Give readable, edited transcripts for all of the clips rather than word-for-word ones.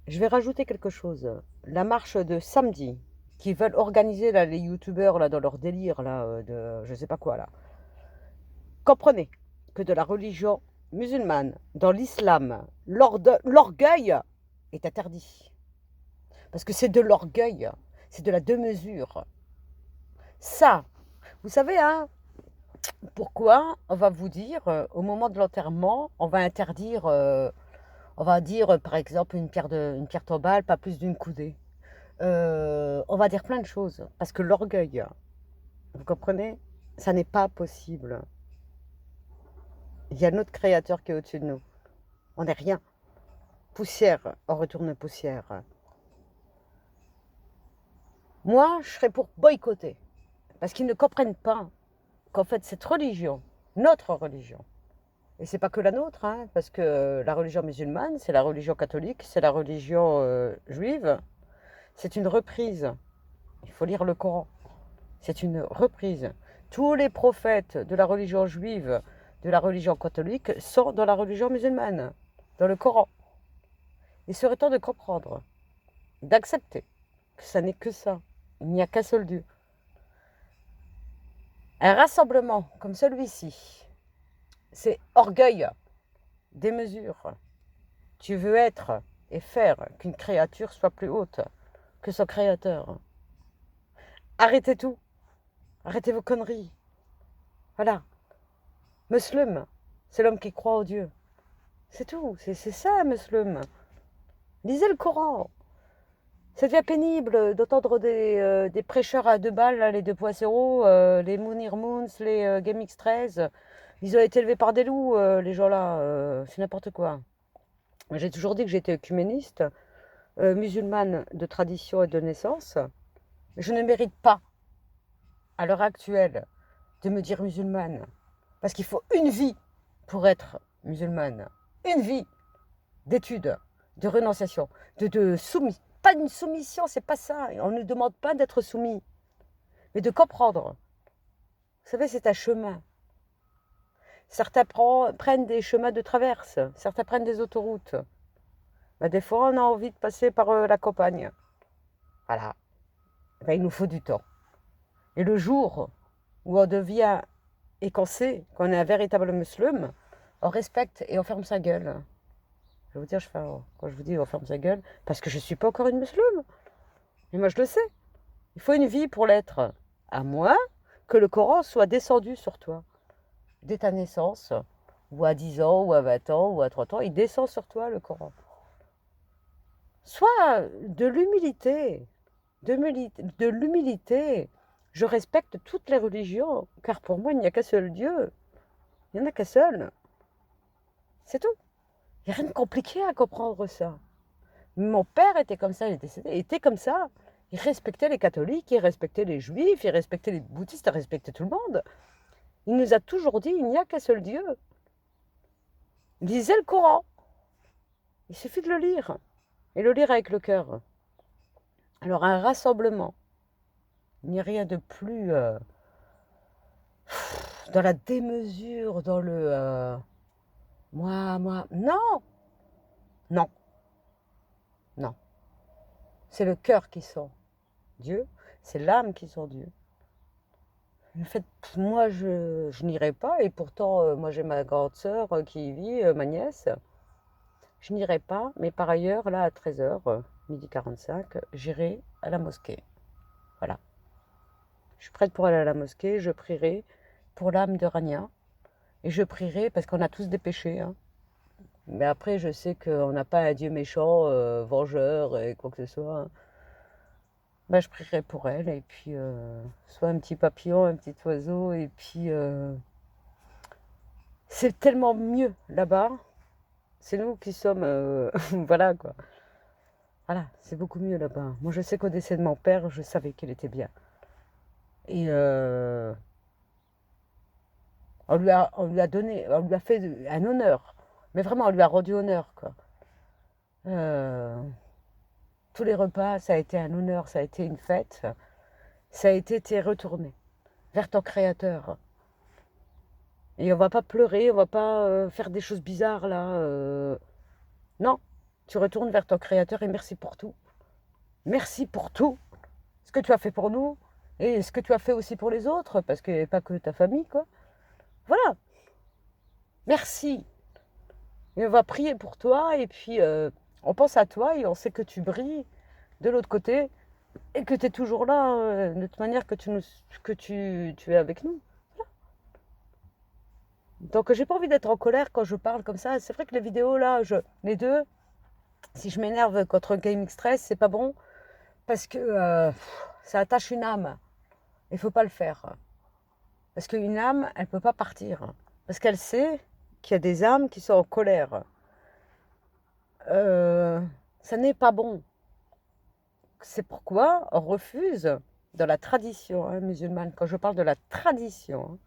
Je vais rajouter quelque chose. La marche de samedi, qu'ils veulent organiser là, les youtubeurs là, dans leur délire là, de je sais pas quoi là. Comprenez que de la religion musulmane, dans l'islam, l'orgueil est interdit. Parce que c'est de l'orgueil, c'est de la deux-mesure. Ça, vous savez, hein, pourquoi on va vous dire, au moment de l'enterrement, on va interdire, on va dire, par exemple, une pierre tombale, pas plus d'une coudée. On va dire plein de choses, parce que l'orgueil, vous comprenez, ça n'est pas possible. Il y a notre créateur qui est au-dessus de nous. On n'est rien. Poussière, on retourne poussière. Moi, je serais pour boycotter, parce qu'ils ne comprennent pas qu'en fait, cette religion, notre religion, et c'est pas que la nôtre, hein, parce que la religion musulmane, c'est la religion catholique, c'est la religion juive, c'est une reprise. Il faut lire le Coran. C'est une reprise. Tous les prophètes de la religion juive, de la religion catholique, sont dans la religion musulmane, dans le Coran. Il serait temps de comprendre, d'accepter que ça n'est que ça. Il n'y a qu'un seul Dieu. Un rassemblement comme celui-ci, c'est orgueil, démesure. Tu veux être et faire qu'une créature soit plus haute que son créateur. Arrêtez tout. Arrêtez vos conneries. Voilà. Musulman, c'est l'homme qui croit au Dieu. C'est tout. C'est ça, un musulman. Lisez le Coran. Ça devient pénible d'entendre des prêcheurs à deux balles, là, les 2.0, les Mounir Moons, les GameX 13. Ils ont été élevés par des loups, les gens-là. C'est n'importe quoi. J'ai toujours dit que j'étais œcuméniste, musulmane de tradition et de naissance. Je ne mérite pas, à l'heure actuelle, de me dire musulmane. Parce qu'il faut une vie pour être musulmane. Une vie d'études, de renonciation, de soumis. Pas une soumission, c'est pas ça. On ne demande pas d'être soumis, mais de comprendre. Vous savez, c'est un chemin. Certains prennent des chemins de traverse, certains prennent des autoroutes. Ben, des fois, on a envie de passer par la campagne. Voilà. Ben, il nous faut du temps. Et le jour où on devient et qu'on sait qu'on est un véritable musulman, on respecte et on ferme sa gueule. Je vais vous dire, quand je vous dis on ferme sa gueule, parce que je ne suis pas encore une musulmane. Et moi, je le sais. Il faut une vie pour l'être. À moins que le Coran soit descendu sur toi. Dès ta naissance, ou à 10 ans, ou à 20 ans, ou à 30 ans, il descend sur toi, le Coran. Soit de l'humilité. De l'humilité. Je respecte toutes les religions, car pour moi, il n'y a qu'un seul Dieu. Il n'y en a qu'un seul. C'est tout. Il n'y a rien de compliqué à comprendre ça. Mon père était comme ça, il est décédé, il était comme ça. Il respectait les catholiques, il respectait les juifs, il respectait les bouddhistes, il respectait tout le monde. Il nous a toujours dit, il n'y a qu'un seul Dieu. Lisez le Coran. Il suffit de le lire. Et le lire avec le cœur. Alors un rassemblement, il n'y a rien de plus dans la démesure, dans le moi. Non, non, non. C'est le cœur qui sent Dieu, c'est l'âme qui sent Dieu. En fait, moi, je n'irai pas, et pourtant, moi, j'ai ma grande sœur qui y vit, ma nièce. Je n'irai pas, mais par ailleurs, là, à 13h, midi 45, j'irai à la mosquée. Voilà. Je suis prête pour aller à la mosquée, je prierai pour l'âme de Rania, et je prierai parce qu'on a tous des péchés, hein. Mais après, je sais qu'on n'a pas un Dieu méchant, vengeur, et quoi que ce soit, hein. Bah, je prierai pour elle, et puis, soit un petit papillon, un petit oiseau, et puis, c'est tellement mieux là-bas. C'est nous qui sommes... voilà, quoi. Voilà, c'est beaucoup mieux là-bas. Moi, je sais qu'au décès de mon père, je savais qu'il était bien. Et on lui a donné, on lui a fait un honneur. Mais vraiment, on lui a rendu honneur, quoi. Euh, tous les repas, ça a été un honneur, ça a été une fête. Ça a été t'es retourné vers ton créateur. Et on va pas pleurer, on va pas faire des choses bizarres, là. Non, tu retournes vers ton Créateur et merci pour tout. Merci pour tout. Ce que tu as fait pour nous et ce que tu as fait aussi pour les autres, parce qu'il n'y avait pas que ta famille, quoi. Voilà. Merci. Et on va prier pour toi et puis on pense à toi et on sait que tu brilles de l'autre côté et que tu es toujours là, de toute manière que tu es avec nous. Donc j'ai pas envie d'être en colère quand je parle comme ça. C'est vrai que les vidéos là, les deux, si je m'énerve contre Gaming Stress, c'est pas bon parce que ça attache une âme. Il faut pas le faire. Parce qu'une âme, elle peut pas partir. Parce qu'elle sait qu'il y a des âmes qui sont en colère. Ça n'est pas bon. C'est pourquoi on refuse dans la tradition musulmane. Quand je parle de la tradition,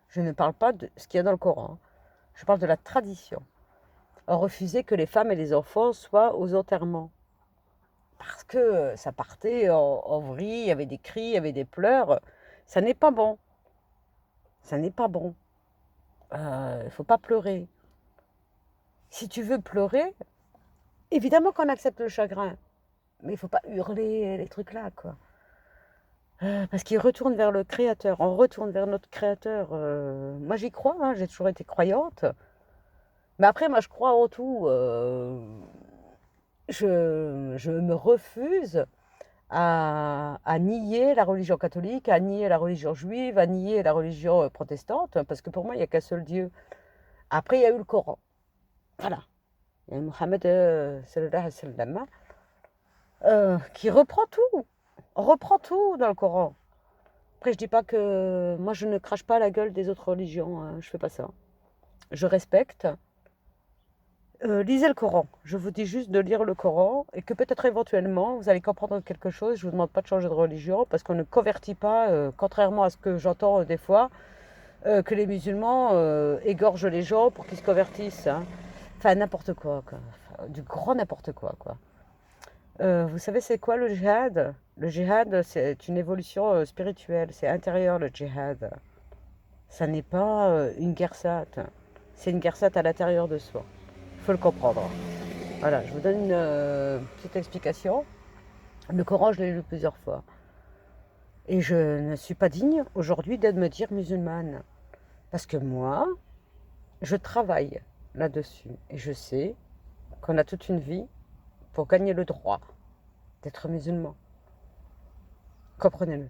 je ne parle pas de ce qu'il y a dans le Coran. Je parle de la tradition. On refusait que les femmes et les enfants soient aux enterrements. Parce que ça partait en vrille, il y avait des cris, il y avait des pleurs. Ça n'est pas bon. Ça n'est pas bon. Il ne faut pas pleurer. Si tu veux pleurer, évidemment qu'on accepte le chagrin. Mais il ne faut pas hurler les trucs là, quoi. Parce qu'il retourne vers le Créateur. On retourne vers notre Créateur. Moi, j'y crois. Hein, j'ai toujours été croyante. Mais après, moi, je crois en tout. Je me refuse à nier la religion catholique, à nier la religion juive, à nier la religion protestante, parce que pour moi, il n'y a qu'un seul Dieu. Après, il y a eu le Coran. Voilà. Il y a Mohammed sallallahu alayhi wa sallam, qui reprend tout. On reprend tout dans le Coran. Après, je dis pas que moi, je ne crache pas la gueule des autres religions. Hein, je fais pas ça. Je respecte. Lisez le Coran. Je vous dis juste de lire le Coran et que peut-être éventuellement vous allez comprendre quelque chose. Je ne vous demande pas de changer de religion parce qu'on ne convertit pas, contrairement à ce que j'entends des fois, que les musulmans égorgent les gens pour qu'ils se convertissent. Hein. Enfin, n'importe quoi, quoi. Enfin, du grand n'importe quoi, quoi. Vous savez, c'est quoi le djihad? Le djihad, c'est une évolution spirituelle. C'est intérieur, le djihad. Ça n'est pas une guerre sainte. C'est une guerre sainte à l'intérieur de soi. Il faut le comprendre. Voilà, je vous donne une petite explication. Le Coran, je l'ai lu plusieurs fois. Et je ne suis pas digne aujourd'hui d'être me dire musulmane. Parce que moi, je travaille là-dessus. Et je sais qu'on a toute une vie pour gagner le droit d'être musulman. Comprenez-le.